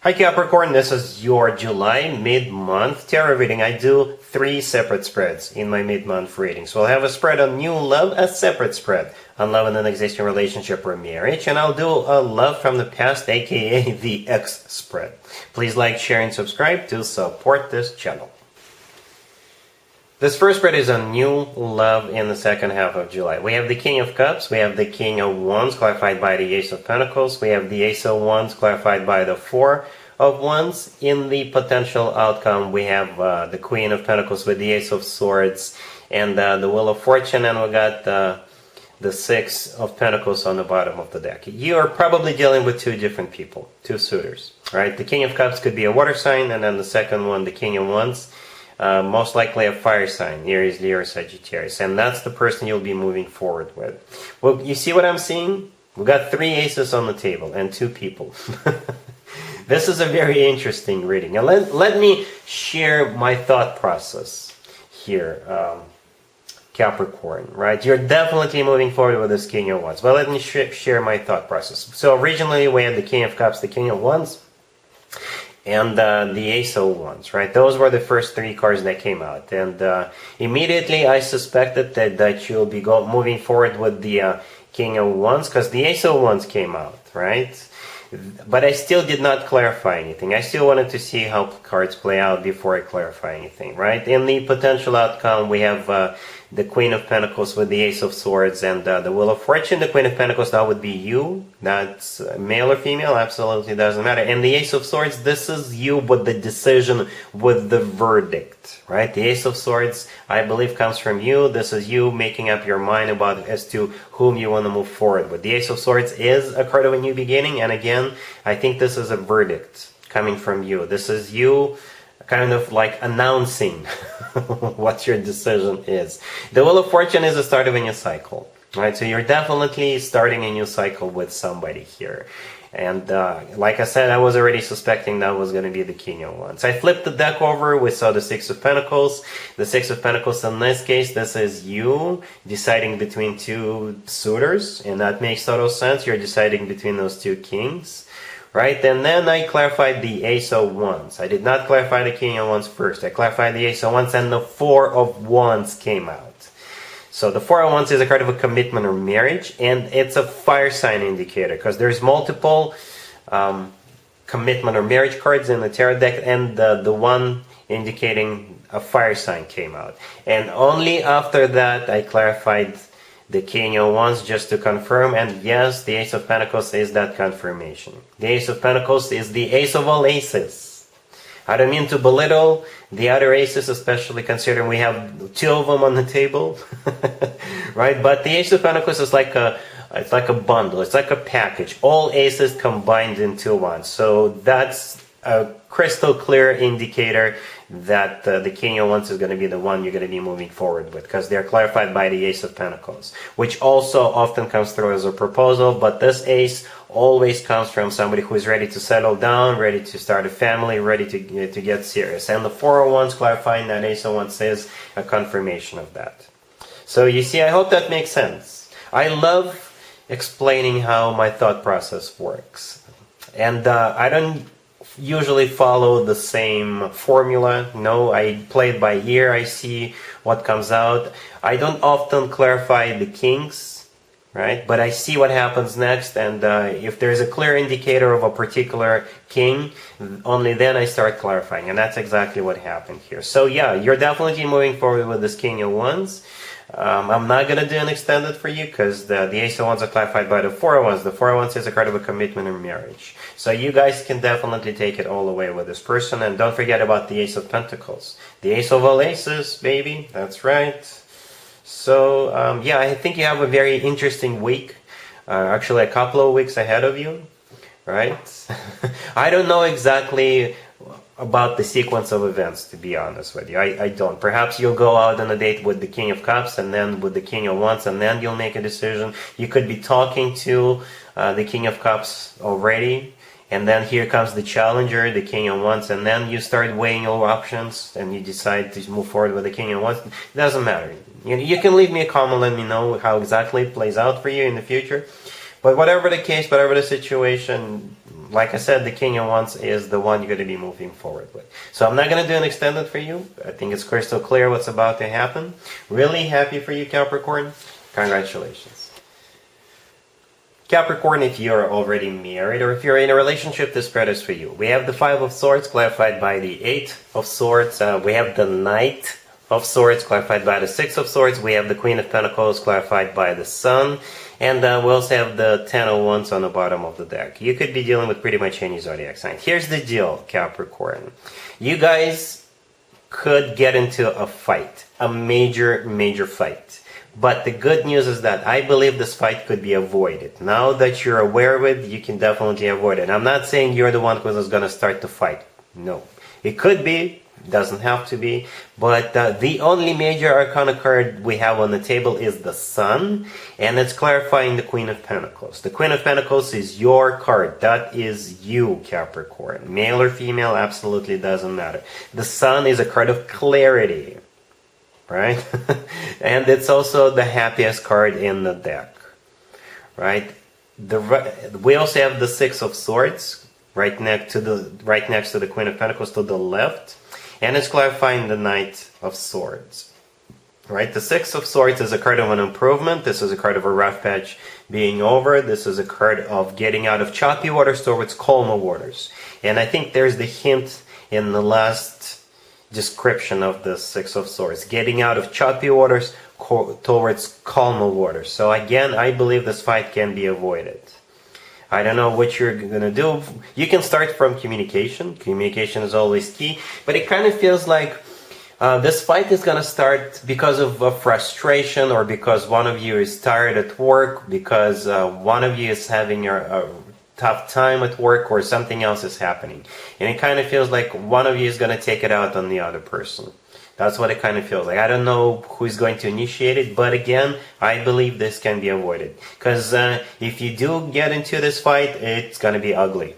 Hi Capricorn, this is your July mid-month tarot reading. I do 3 separate spreads in my mid-month reading. So I'll have a spread on new love, a separate spread on love in an existing relationship or marriage, and I'll do a love from the past, aka the X spread. Please like, share, and subscribe to support this channel. This first spread is on new love in the second half of July. We have the King of Cups, we have the King of Wands, clarified by the Ace of Pentacles, we have the Ace of Wands, clarified by the Four of Wands. In the potential outcome, we have the Queen of Pentacles with the Ace of Swords and the Wheel of Fortune, and we got the Six of Pentacles on the bottom of the deck. You are probably dealing with 2 different people, 2 suitors, right? The King of Cups could be a water sign, and then the second one, the King of Wands, most likely a fire sign, Aries, Leo, Sagittarius, and that's the person you'll be moving forward with. Well, you see what I'm seeing? We've got 3 aces on the table and 2 people. This is a very interesting reading. Now let me share my thought process here, Capricorn, right? You're definitely moving forward with this King of Wands, but let me share my thought process. So originally we had the King of Cups, the King of Wands, and the Ace of Wands, right? Those were the first 3 cards that came out, and immediately I suspected that you'll be moving forward with the King of Wands, because the Ace of Wands came out, right? But I still did not clarify anything. I still wanted to see how cards play out before I clarify anything, right? In the potential outcome, we have the Queen of Pentacles with the Ace of Swords and the Wheel of Fortune. The Queen of Pentacles, that would be you. That's male or female, absolutely doesn't matter. And the Ace of Swords, this is you with the decision, with the verdict, right? The Ace of Swords, I believe, comes from you. This is you making up your mind about as to whom you want to move forward with. The Ace of Swords is a card of a new beginning, and again, I think this is a verdict coming from you. This is you kind of like announcing what your decision is. The Wheel of Fortune is the start of a new cycle, right? So you're definitely starting a new cycle with somebody here. And like I said, I was already suspecting that was going to be the King of Wands. I flipped the deck over, we saw the Six of Pentacles. The Six of Pentacles, in this case, this is you deciding between 2 suitors, and that makes total sense. You're deciding between those 2 kings, right? And then I clarified the Ace of Wands. I did not clarify the King of Wands first. I clarified the Ace of Wands, and the Four of Wands came out. So the Four of Wands is a card of a commitment or marriage, and it's a fire sign indicator, because there's multiple commitment or marriage cards in the tarot deck, and the one indicating a fire sign came out. And only after that I clarified the King of Wands, just to confirm, and yes, the Ace of Pentacles is that confirmation. The Ace of Pentacles is the ace of all aces. I don't mean to belittle the other aces, especially considering we have 2 of them on the table, right? But the Ace of Pentacles is it's like a bundle, it's like a package, all aces combined into one. So that's a crystal clear indicator that the King of Wands is going to be the one you're going to be moving forward with, because they're clarified by the Ace of Pentacles, which also often comes through as a proposal, but this ace always comes from somebody who is ready to settle down, ready to start a family, ready to get serious. And the Four of Wands clarifying that Ace of Wands is a confirmation of that. So you see, I hope that makes sense. I love explaining how my thought process works, and I don't usually follow the same formula. No, I play it by ear. I see what comes out. I don't often clarify the kings, right? But I see what happens next, and if there's a clear indicator of a particular king, only then I start clarifying, and that's exactly what happened here. So yeah, you're definitely moving forward with this King of Wands. I'm not going to do an extended for you, because the Ace of Wands are clarified by the Four of Wands. The Four of Wands is a card of a commitment or marriage. So you guys can definitely take it all the way with this person. And don't forget about the Ace of Pentacles. The Ace of all aces, baby. That's right. So, yeah, I think you have a very interesting week. Actually, a couple of weeks ahead of you, right? I don't know exactly about the sequence of events, to be honest with you. I don't. Perhaps you'll go out on a date with the King of Cups, and then with the King of Wands, and then you'll make a decision. You could be talking to the King of Cups already, and then here comes the challenger, the King of Wands, and then you start weighing your options, and you decide to move forward with the King of Wands. It doesn't matter. You can leave me a comment, let me know how exactly it plays out for you in the future. But whatever the case, whatever the situation, like I said, the King of Wands is the one you're going to be moving forward with. So I'm not going to do an extended for you. I think it's crystal clear what's about to happen. Really happy for you, Capricorn. Congratulations. Capricorn, if you're already married or if you're in a relationship, this spread is for you. We have the Five of Swords clarified by the Eight of Swords. We have the Knight of Swords clarified by the Six of Swords. We have the Queen of Pentacles clarified by the Sun. And we also have the Ten of Wands on the bottom of the deck. You could be dealing with pretty much any zodiac sign. Here's the deal, Capricorn. You guys could get into a fight. A major, major fight. But the good news is that I believe this fight could be avoided. Now that you're aware of it, you can definitely avoid it. I'm not saying you're the one who's going to start the fight. No. It could be. Doesn't have to be. But the only major arcana card we have on the table is the Sun. And it's clarifying the Queen of Pentacles. The Queen of Pentacles is your card. That is you, Capricorn. Male or female, absolutely doesn't matter. The Sun is a card of clarity. Right? And it's also the happiest card in the deck. Right? We also have the Six of Swords right next to the Queen of Pentacles to the left. And it's clarifying the Knight of Swords. Right? The Six of Swords is a card of an improvement. This is a card of a rough patch being over. This is a card of getting out of choppy waters towards calmer waters. And I think there's the hint in the last description of the Six of Swords. Getting out of choppy waters towards calmer waters. So again, I believe this fight can be avoided. I don't know what you're going to do. You can start from communication. Communication is always key. But it kind of feels like this fight is going to start because of frustration, or because one of you is tired at work, because one of you is having a tough time at work, or something else is happening. And it kind of feels like one of you is going to take it out on the other person. That's what it kind of feels like. I don't know who's going to initiate it, but again, I believe this can be avoided. Because if you do get into this fight, it's going to be ugly.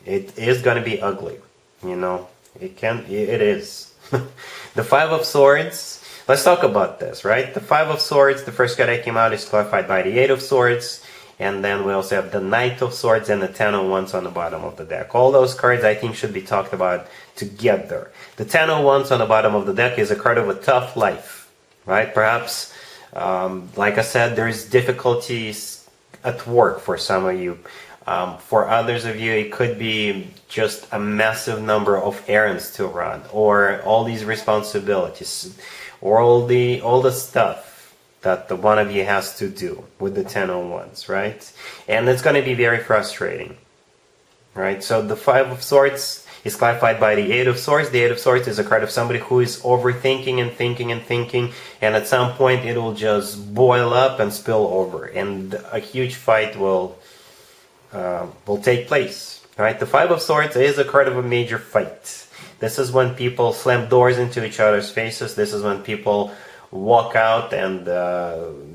It is going to be ugly. You know, it is. The Five of Swords, let's talk about this, right? The Five of Swords, the first card that came out is clarified by the Eight of Swords. And then we also have the Knight of Swords and the Ten of Wands on the bottom of the deck. All those cards I think should be talked about together. The Ten of Wands on the bottom of the deck is a card of a tough life, right? Perhaps, like I said, there's difficulties at work for some of you. For others of you, it could be just a massive number of errands to run, or all these responsibilities, or all the stuff that the one of you has to do with the Ten of Wands, right? And it's going to be very frustrating, right? So the Five of Swords is clarified by the Eight of Swords. The Eight of Swords is a card of somebody who is overthinking and thinking and thinking, and at some point it will just boil up and spill over, and a huge fight will take place, right? The Five of Swords is a card of a major fight. This is when people slam doors into each other's faces. This is when people walk out and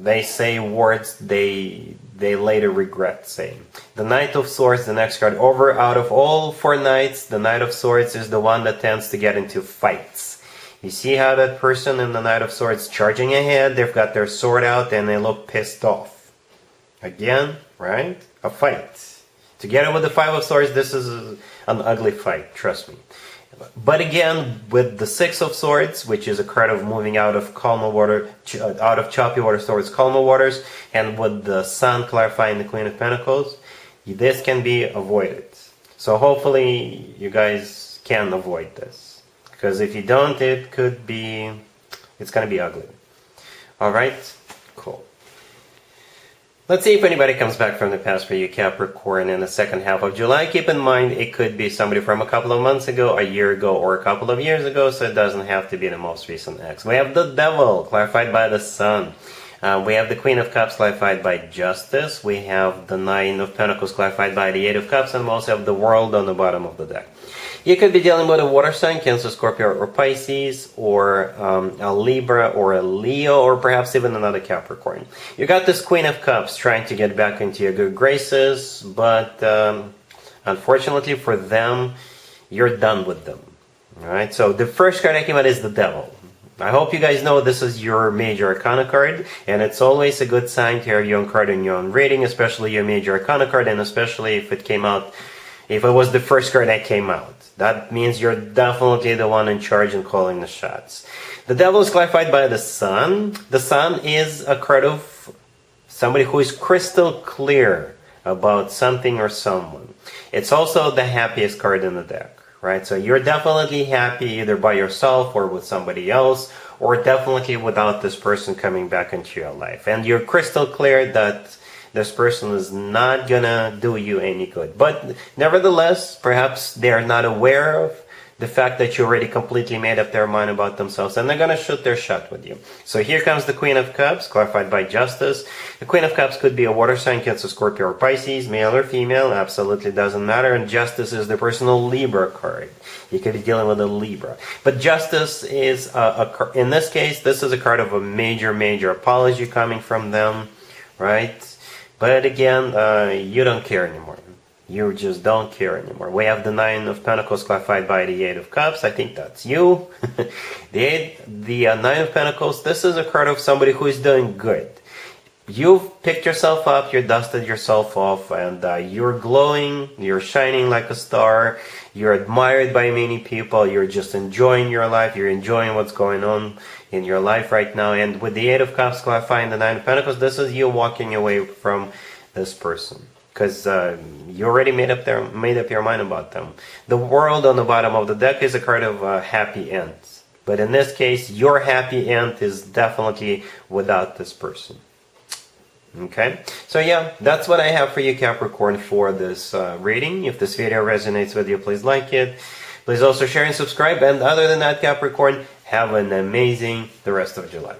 they say words they later regret saying. The Knight of Swords, the next card over. Out of all four knights, the Knight of Swords is the one that tends to get into fights. You see how that person in the Knight of Swords charging ahead, they've got their sword out and they look pissed off. Again, right? A fight. Together with the Five of Swords, this is an ugly fight, trust me. But again, with the Six of Swords, which is a card of moving out of calmer water, out of choppy waters towards calmer waters, and with the Sun clarifying the Queen of Pentacles, this can be avoided. So hopefully you guys can avoid this, because if you don't, it's going to be ugly. All right, cool. Let's see if anybody comes back from the past for you, Capricorn, in the second half of July. Keep in mind, it could be somebody from a couple of months ago, a year ago, or a couple of years ago, so it doesn't have to be the most recent ex. We have the Devil, clarified by the Sun. We have the Queen of Cups, clarified by Justice. We have the Nine of Pentacles, clarified by the Eight of Cups, and we also have the World on the bottom of the deck. You could be dealing with a water sign, Cancer, Scorpio, or Pisces, or a Libra, or a Leo, or perhaps even another Capricorn. You got this Queen of Cups trying to get back into your good graces, but unfortunately for them, you're done with them. Alright, so the first card that came out is the Devil. I hope you guys know this is your major arcana card, and it's always a good sign to have your own card in your own reading, especially your major arcana card, and especially if it came out If it was the first card that came out, that means you're definitely the one in charge and calling the shots. The Devil is clarified by the Sun. The Sun is a card of somebody who is crystal clear about something or someone. It's also the happiest card in the deck, right? So you're definitely happy either by yourself or with somebody else, or definitely without this person coming back into your life. And you're crystal clear that this person is not gonna do you any good. But nevertheless, perhaps they're not aware of the fact that you already completely made up their mind about themselves, and they're gonna shoot their shot with you. So here comes the Queen of Cups, clarified by Justice. The Queen of Cups could be a water sign, Cancer, Scorpio, or Pisces, male or female, absolutely doesn't matter. And Justice is the personal Libra card. You could be dealing with a Libra. But Justice is, in this case, this is a card of a major, major apology coming from them, right? But again, you don't care anymore. You just don't care anymore. We have the Nine of Pentacles clarified by the Eight of Cups. I think that's you. the Nine of Pentacles, this is a card of somebody who is doing good. You've picked yourself up, you dusted yourself off, and you're glowing, you're shining like a star, you're admired by many people, you're just enjoying your life, you're enjoying what's going on in your life right now. And with the Eight of Cups clarifying the Nine of Pentacles, this is you walking away from this person, because you already made up your mind about them. The World on the bottom of the deck is a card of happy ends, but in this case, your happy end is definitely without this person. Okay, so yeah, that's what I have for you, Capricorn, for this reading. If this video resonates with you, please like it. Please also share and subscribe. And other than that, Capricorn, have an amazing the rest of July.